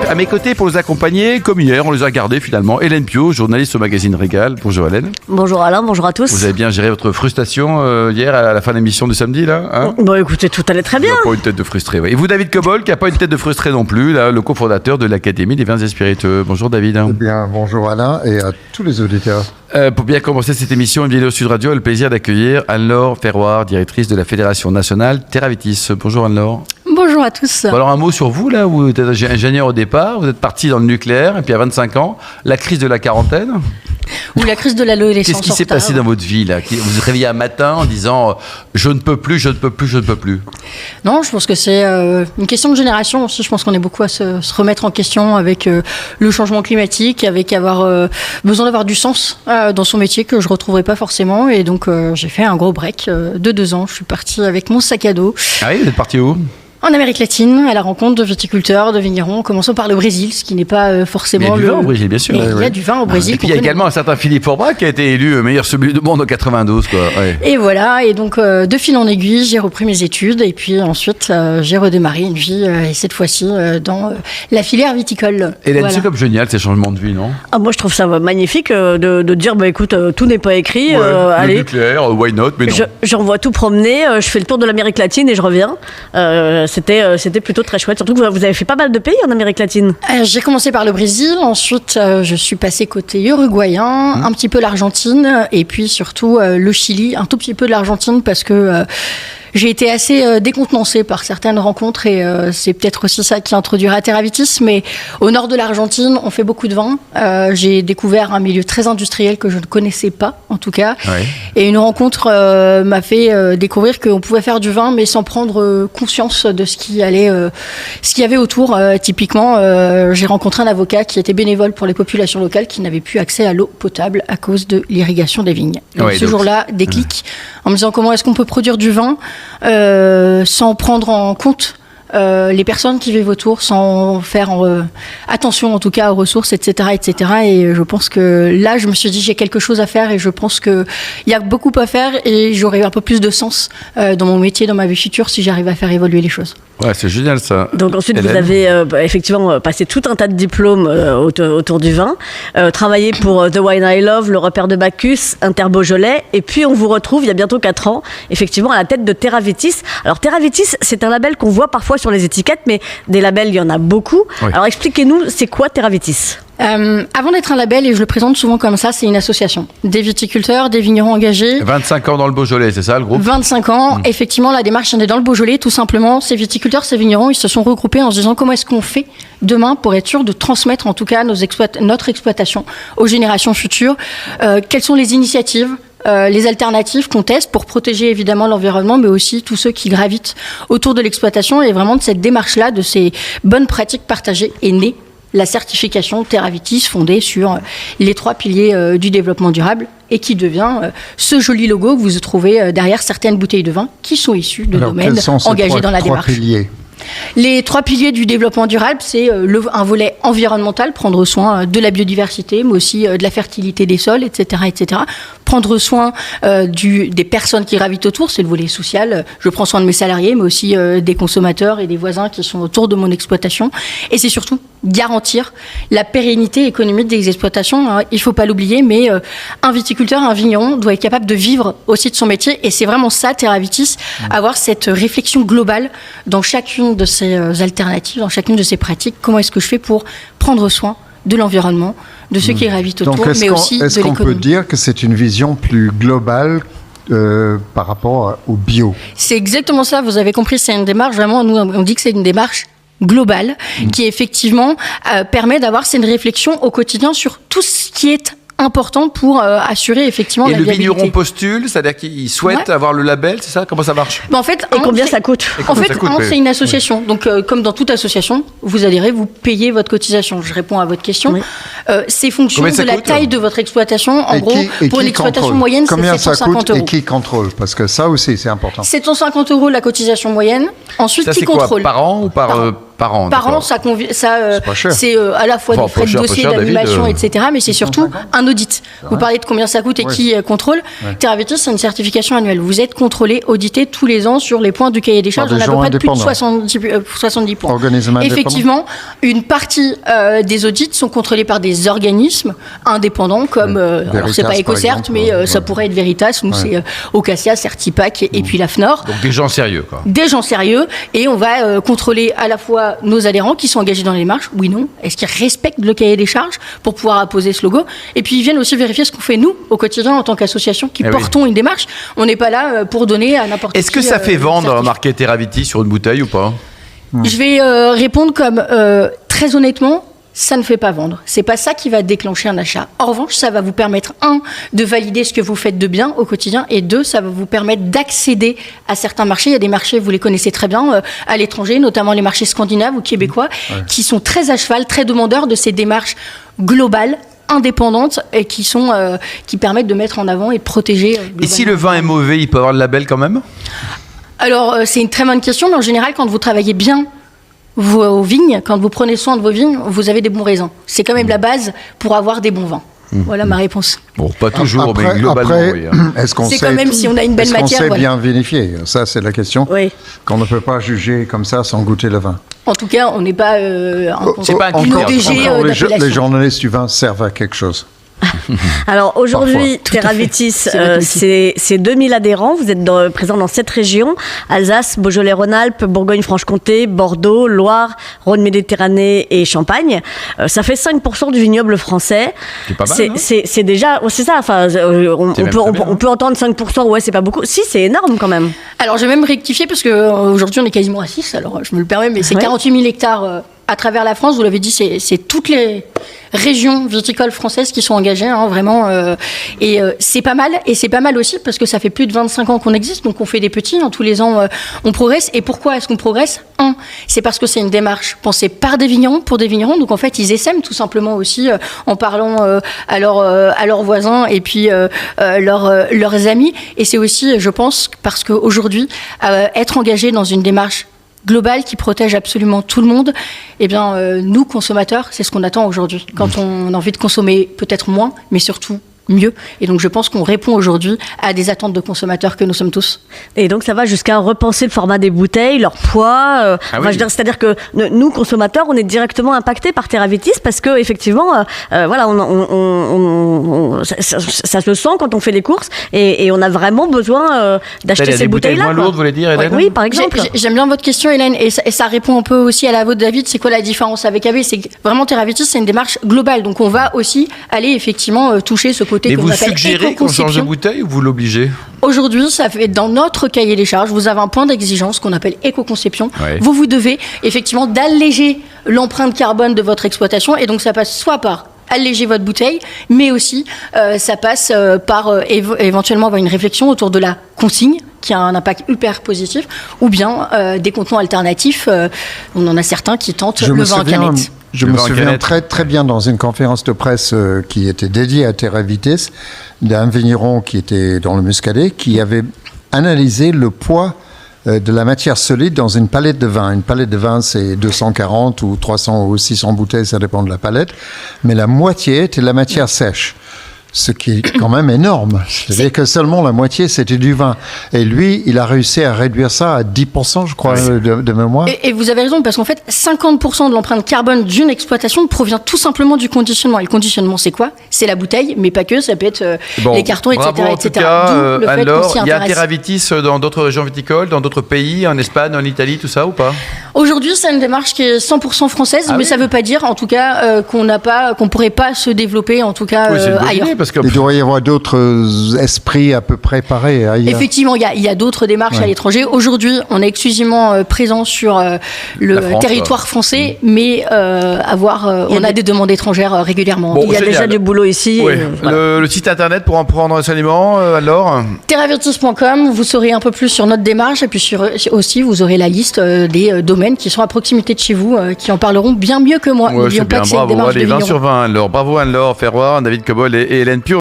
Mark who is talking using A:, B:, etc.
A: À mes côtés pour nous accompagner, comme hier, on les a gardés finalement. Hélène Pio, journaliste au magazine Régal. Bonjour Hélène.
B: Bonjour Alain, bonjour à tous.
A: Vous avez bien géré votre frustration hier à la fin de l'émission du samedi là, hein?
B: Bon écoutez, tout allait très bien.
A: Pas une tête de frustré. Ouais. Et vous David Cobol, qui n'a pas une tête de frustré non plus, là, le cofondateur de l'Académie des vins et spiritueux. Bonjour David.
C: Eh bien, bonjour Alain et à tous les auditeurs.
A: Pour bien commencer cette émission, Vidéo Sud Radio a le plaisir d'accueillir Anne-Laure Ferroir, directrice de la Fédération nationale Terravitis. Bonjour Anne-Laure.
D: Bonjour à tous.
A: Bon, alors un mot sur vous, là, vous êtes ingénieur au départ, vous êtes parti dans le nucléaire, et puis à 25 ans, la crise de la quarantaine.
D: Ou la crise de l'adolescence.
A: Qu'est-ce qui s'est passé dans votre vie, là? Vous vous réveillez un matin en disant je ne peux plus, je ne peux plus, je ne peux plus.
D: Non, je pense que c'est une question de génération aussi. Je pense qu'on est beaucoup à se remettre en question avec le changement climatique, avec avoir besoin d'avoir du sens dans son métier que je ne retrouverai pas forcément. Et donc, j'ai fait un gros break de 2 ans. Je suis partie avec mon sac à dos.
A: Ah oui, vous êtes parti où?
D: En Amérique latine, à la rencontre de viticulteurs, de vignerons, commençons par le Brésil, ce qui n'est pas forcément
A: il y a du vin au Brésil, bien sûr.
D: Mais il y a du vin au Brésil.
A: Et puis il y a également un certain Philippe Forbach qui a été élu meilleur sommelier du monde en 92, quoi. Ouais.
D: Et voilà, et donc de fil en aiguille, j'ai repris mes études et puis ensuite j'ai redémarré une vie, et cette fois-ci dans la filière viticole.
A: Hélène,
D: voilà.
A: c'est comme génial ces changements de vie, non?
B: Ah, moi je trouve ça magnifique de dire bah écoute, tout n'est pas écrit,
A: Le
B: allez.
A: nucléaire, why not, mais non.
B: J'envoie tout promener, je fais le tour de l'Amérique latine et je reviens. C'était plutôt très chouette, surtout que vous avez fait pas mal de pays en Amérique latine.
D: J'ai commencé par le Brésil, ensuite je suis passée côté uruguayen, un petit peu l'Argentine et puis surtout le Chili, un tout petit peu de l'Argentine parce que j'ai été assez décontenancée par certaines rencontres et c'est peut-être aussi ça qui introduira Terravitis, mais au nord de l'Argentine, on fait beaucoup de vin. J'ai découvert un milieu très industriel que je ne connaissais pas, en tout cas.
A: Ouais.
D: Et une rencontre m'a fait découvrir qu'on pouvait faire du vin, mais sans prendre conscience de ce qui allait, ce qu'il y avait autour. Typiquement, j'ai rencontré un avocat qui était bénévole pour les populations locales qui n'avaient plus accès à l'eau potable à cause de l'irrigation des vignes. Donc, ce jour-là, déclic en me disant comment est-ce qu'on peut produire du vin sans prendre en compte les personnes qui vivent autour, sans faire attention en tout cas aux ressources, etc., etc. Et je pense que là, je me suis dit j'ai quelque chose à faire et je pense qu'il y a beaucoup à faire et j'aurai un peu plus de sens dans mon métier, dans ma vie future si j'arrive à faire évoluer les choses.
A: Ouais, c'est génial ça.
B: Donc ensuite
A: Hélène.
B: vous avez effectivement passé tout un tas de diplômes autour du vin, travaillé pour The Wine I Love, le repère de Bacchus, Inter Beaujolais, et puis on vous retrouve il y a bientôt 4 ans, effectivement à la tête de Terravitis. Alors Terravitis, c'est un label qu'on voit parfois sur les étiquettes, mais des labels il y en a beaucoup.
A: Oui.
B: Alors expliquez-nous, c'est quoi Terravitis ?
D: Avant d'être un label, et je le présente souvent comme ça, c'est une association. Des viticulteurs, des vignerons engagés.
A: 25 ans dans le Beaujolais, c'est ça le groupe?
D: 25 ans. Effectivement, la démarche est dans le Beaujolais, tout simplement. Ces viticulteurs, ces vignerons, ils se sont regroupés en se disant comment est-ce qu'on fait demain pour être sûr de transmettre en tout cas notre exploitation aux générations futures. Quelles sont les initiatives, les alternatives qu'on teste pour protéger évidemment l'environnement, mais aussi tous ceux qui gravitent autour de l'exploitation. Et vraiment de cette démarche-là, de ces bonnes pratiques partagées, est née la certification Terravitis fondée sur les 3 piliers du développement durable et qui devient ce joli logo que vous trouvez derrière certaines bouteilles de vin qui sont issues de domaines engagés dans la démarche.
C: Piliers.
D: Les 3 piliers du développement durable, c'est un volet environnemental, prendre soin de la biodiversité, mais aussi de la fertilité des sols, etc., etc. Prendre soin des personnes qui gravitent autour, c'est le volet social. Je prends soin de mes salariés, mais aussi des consommateurs et des voisins qui sont autour de mon exploitation. Et c'est surtout garantir la pérennité économique des exploitations. Il ne faut pas l'oublier, mais un viticulteur, un vigneron doit être capable de vivre aussi de son métier. Et c'est vraiment ça, Terravitis, avoir cette réflexion globale dans chacune de ces alternatives, dans chacune de ces pratiques. Comment est-ce que je fais pour prendre soin de l'environnement, de ceux qui gravitent autour, mais aussi de l'économie.
C: Est-ce qu'on peut dire que c'est une vision plus globale par rapport au bio? C'est
D: exactement ça, vous avez compris, c'est une démarche, vraiment, nous on dit que c'est une démarche globale qui effectivement permet d'avoir cette réflexion au quotidien sur tout ce qui est important pour assurer effectivement
A: et
D: la viabilité.
A: Et le vigneron postule, c'est-à-dire qu'il souhaite avoir le label, c'est ça? Comment ça marche?
D: En fait,
B: et combien ça coûte?
D: En fait, c'est une association. Donc, comme dans toute association, vous adhérez, vous payez votre cotisation. Je réponds à votre question.
B: Oui.
D: C'est fonction
A: Combien ça
D: de la
A: coûte
D: taille de votre exploitation. En gros, pour une exploitation moyenne, c'est
C: combien ça
D: 750
C: coûte
D: euros.
C: et qui contrôle? Parce que ça aussi, c'est important.
D: 750 euros la cotisation moyenne. Ensuite,
A: Ça,
D: qui
A: c'est quoi,
D: contrôle
A: par an ou par an?
D: Par an,
A: d'accord.
C: C'est pas cher.
D: c'est à la fois
A: Enfin,
D: des frais
A: pas
D: de
A: cher,
D: dossier,
A: pas cher,
D: d'annulation,
A: David,
D: etc. Mais c'est surtout un audit. Vous parlez de combien ça coûte et
C: Oui.
D: qui contrôle. Teravitis, c'est une certification annuelle. Vous êtes contrôlé, audité tous les ans sur les points du cahier des charges.
C: des
D: On a à peu
C: gens
D: près de plus de
C: indépendants.
D: 70 points.
C: Organismes indépendants.
D: Effectivement, une partie des audits sont contrôlés par des organismes indépendants comme, alors c'est
C: Veritas,
D: pas EcoCert,
C: par
D: mais
C: exemple,
D: ça pourrait être Veritas, nous c'est Ocasia, Certipac et puis l'AFNOR.
A: Donc des gens sérieux, quoi.
D: Des gens sérieux, et on va contrôler à la fois nos adhérents qui sont engagés dans les démarches, oui, non, est-ce qu'ils respectent le cahier des charges pour pouvoir apposer ce logo, et puis ils viennent aussi vérifier ce qu'on fait nous au quotidien en tant qu'association qui
A: Eh oui.
D: portons une démarche. On n'est pas là pour donner à n'importe qui.
A: Est-ce que ça fait
D: une
A: vendre
D: certificat.
A: marqué Teravitis sur une bouteille ou pas?
D: Je vais répondre comme très honnêtement. Ça ne fait pas vendre. C'est pas ça qui va déclencher un achat. En revanche, ça va vous permettre, de valider ce que vous faites de bien au quotidien, et deux, ça va vous permettre d'accéder à certains marchés. Il y a des marchés, vous les connaissez très bien, à l'étranger, notamment les marchés scandinaves ou québécois, qui sont très à cheval, très demandeurs de ces démarches globales, indépendantes, et qui permettent de mettre en avant et de protéger.
A: Et si le vin est mauvais, il peut avoir le label quand même?
D: Alors, c'est une très bonne question, mais en général, quand vous travaillez bien vos vignes, quand vous prenez soin de vos vignes, vous avez des bons raisins. C'est quand même la base pour avoir des bons vins. Voilà ma réponse.
A: Bon, pas toujours, mais globalement, oui.
C: Est-ce qu'on
D: C'est
C: sait,
D: quand même si on a une belle
C: est-ce qu'on
D: matière,
C: sait
D: voilà.
C: bien vinifier? Ça, c'est la question.
B: Oui.
C: Qu'on ne peut pas juger comme ça sans goûter le vin.
D: En tout cas, on n'est pas
A: C'est pas un
C: Encore,
A: critère,
D: ODG
C: encore, les
D: d'appellation.
C: journalistes du vin servent à quelque chose.
B: Alors aujourd'hui,
D: Tout à fait.
B: Teravitis,
D: C'est votre
B: c'est 2000 adhérents. Vous êtes présents dans 7 régions: Alsace, Beaujolais-Rhône-Alpes, Bourgogne-Franche-Comté, Bordeaux, Loire, Rhône-Méditerranée et Champagne. Ça fait 5% du vignoble français.
A: C'est pas mal, hein.
B: C'est déjà, c'est ça. Enfin, on
A: C'est même
B: peut,
A: très bien,
B: on peut entendre 5%. Ouais, c'est pas beaucoup. Si, c'est énorme quand même.
D: Alors, je vais même rectifier parce qu'aujourd'hui, on est quasiment à 6, alors je me le permets, mais c'est
B: Ouais.
D: 48 000 hectares à travers la France. Vous l'avez dit, c'est toutes les régions viticoles françaises qui sont engagées, vraiment. Et c'est pas mal. Et c'est pas mal aussi parce que ça fait plus de 25 ans qu'on existe, donc on fait des petits. Tous les ans, on progresse. Et pourquoi est-ce qu'on progresse? C'est parce que c'est une démarche pensée par des vignerons, pour des vignerons. Donc en fait, ils essaiment tout simplement aussi en parlant à leurs voisins et puis leurs amis. Et c'est aussi, je pense, parce qu'aujourd'hui, être engagé dans une démarche globale qui protège absolument tout le monde, eh bien, nous, consommateurs, c'est ce qu'on attend aujourd'hui. Quand on a envie de consommer peut-être moins, mais surtout mieux. Et donc, je pense qu'on répond aujourd'hui à des attentes de consommateurs que nous sommes tous.
B: Et donc ça va jusqu'à repenser le format des bouteilles, leur poids.
A: Ah oui.
B: Je veux dire, c'est-à-dire que nous, consommateurs, on est directement impactés par Teravitis parce que effectivement, voilà, ça se sent quand on fait les courses et on a vraiment besoin d'acheter
A: Il y a
B: ces
A: des bouteilles
B: bouteilles-là.
A: moins
B: quoi.
A: lourdes, vous voulez dire, Hélène?
B: Oui, par exemple.
D: J'aime bien votre question, Hélène, et ça répond un peu aussi à la vôtre, David. C'est quoi la différence avec AB? C'est que vraiment Teravitis, c'est une démarche globale. Donc, on va aussi aller effectivement toucher ce côté
A: Et
D: que
A: vous
D: l'on appelle
A: suggérez qu'on change de
D: éco-conception.
A: bouteille ou vous l'obligez?
D: Aujourd'hui, ça fait dans notre cahier des charges, vous avez un point d'exigence qu'on appelle éco-conception.
A: Ouais.
D: Vous devez effectivement d'alléger l'empreinte carbone de votre exploitation, et donc ça passe soit par alléger votre bouteille, mais aussi ça passe par éventuellement avoir une réflexion autour de la consigne, qui a un impact hyper positif, ou bien des contenants alternatifs. On en a certains qui tentent le vin en canette.
C: Je
A: Le
C: me
A: vin en
C: souviens
A: canette.
C: très, très bien dans une conférence de presse qui était dédiée à Teravitis, d'un vigneron qui était dans le Muscadet, qui avait analysé le poids de la matière solide dans une palette de vin. Une palette de vin, c'est 240 ou 300 ou 600 bouteilles, ça dépend de la palette. Mais la moitié était de la matière sèche. Ce qui est quand même énorme. C'est-à-dire que seulement la moitié, c'était du vin. Et lui, il a réussi à réduire ça à 10%, je crois, de mémoire.
D: Et vous avez raison, parce qu'en fait, 50% de l'empreinte carbone d'une exploitation provient tout simplement du conditionnement. Et le conditionnement, c'est quoi? C'est la bouteille, mais pas que, ça peut être les cartons,
A: bravo,
D: etc.
A: en tout
D: etc.
A: cas,
D: D'où le fait qu'on
A: alors,
D: s'y
A: il y a
D: intéresse.
A: Teravitis dans d'autres régions viticoles, dans d'autres pays, en Espagne, en Italie, tout ça ou pas?
D: Aujourd'hui, c'est une démarche qui est 100% française,
A: Ah
D: mais
A: oui.
D: ça ne veut pas dire, en tout cas, qu'on pourrait pas se développer, en tout cas,
A: Oui, c'est une bonne
D: ailleurs.
A: idée, parce que
C: Il doit y avoir d'autres esprits à peu près pareils ailleurs.
D: Effectivement, il y a d'autres démarches à l'étranger. Aujourd'hui, on est exclusivement présent sur le
A: France,
D: territoire français, mais on a des demandes étrangères régulièrement.
A: Bon,
B: Il y a
A: génial.
B: déjà du boulot ici.
A: Ouais.
B: Voilà.
A: Le site internet pour en prendre renseignement, alors
D: Terravirtus.com, vous saurez un peu plus sur notre démarche et puis aussi vous aurez la liste des domaines qui sont à proximité de chez vous, qui en parleront bien mieux que moi.
A: Ouais,
D: N'oublions
A: c'est
D: pas
A: bien,
D: que c'est une
A: bravo.
D: démarche
A: Allez,
D: de
A: 20
D: vigneron.
A: sur 20, Anne-Laure. Bravo Anne-Laure Ferroir, David Cobol et Hélène Pio.